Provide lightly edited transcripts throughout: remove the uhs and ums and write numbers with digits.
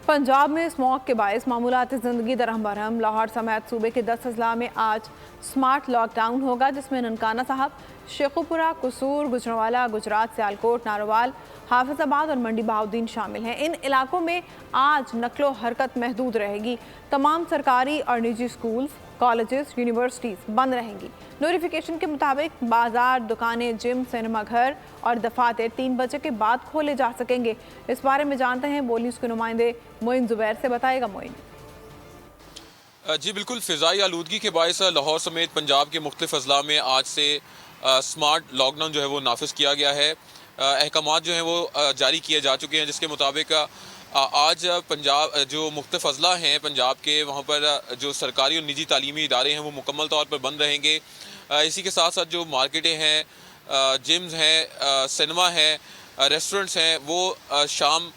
पंजाब में स्मॉग के बायस मामूलाती ज़िंदगी दरहम बरहम। लाहौर समेत सूबे के 10 अजला में आज स्मार्ट लॉकडाउन होगा, जिसमें ननकाना साहब, शेखुपुरा, कसूर, गुजरांवाला, गुजरात, सियालकोट, नारोवाल, हाफिजाबाद और मंडी बहाउद्दीन शामिल हैं। इन इलाकों में आज नकलो हरकत महदूद रहेगी। तमाम सरकारी और निजी स्कूल, कॉलेजेस, यूनिवर्सिटीज़ बंद रहेंगी। नोटिफिकेशन के मुताबिक बाजार, दुकानें, जिम, सिनेमा घर और दफातर 3 बजे के बाद खोले जा सकेंगे। इस बारे में जानते हैं बोल न्यूज़ के नुमाइंदे मोइन जुबैर से। बताएगा मोइन। जी बिल्कुल, फ़िज़ाई आलूदगी के बायस लाहौर समेत पंजाब के मुख्तलिफ अजला में आज से स्मार्ट लॉकडाउन जो है वो नाफिज किया गया है। अहकामात जो हैं वो जारी किए जा चुके हैं, जिसके मुताबिक आज पंजाब जो मुख्तलिफ अजला हैं पंजाब के, वहाँ पर जो सरकारी और निजी तालीमी इदारे हैं वो मुकम्मल तौर पर बंद रहेंगे। इसी के साथ साथ जो मार्केटें हैं, जिम्स हैं, सिनेमा हैं, रेस्टोरेंट्स हैं, वो शाम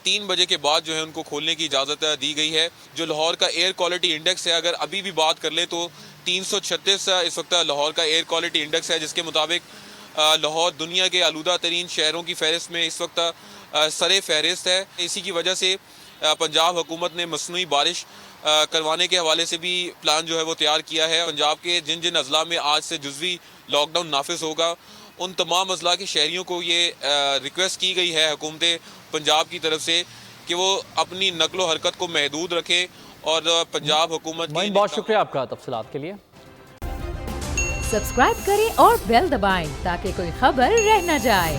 3 बजे के बाद जो है उनको खोलने की इजाज़त दी गई है। जो लाहौर का एयर क्वालिटी इंडेक्स है, अगर अभी भी बात कर ले तो 336 इस वक्त लाहौर का एयर क्वालिटी इंडेक्स है, जिसके मुताबिक लाहौर दुनिया के आलूदा तरीन शहरों की फहरिस्त में इस वक्त सरे फहरिस्त है। इसी की वजह से पंजाब हुकूमत ने मसनूई बारिश करवाने के हवाले से भी प्लान जो है वो तैयार किया है। पंजाब के जिन जिन अजला में आज से जुज़वी लॉकडाउन नाफिज होगा, उन तमाम अजला के शहरियों को ये रिक्वेस्ट की गई है हुकूमत पंजाब की तरफ से कि वो अपनी नकलो हरकत को महदूद रखें और पंजाब हुकूमत की। बहुत शुक्रिया आपका तफसीलात के लिए। सब्सक्राइब करें और बेल दबाएं ताकि कोई खबर रह न जाए।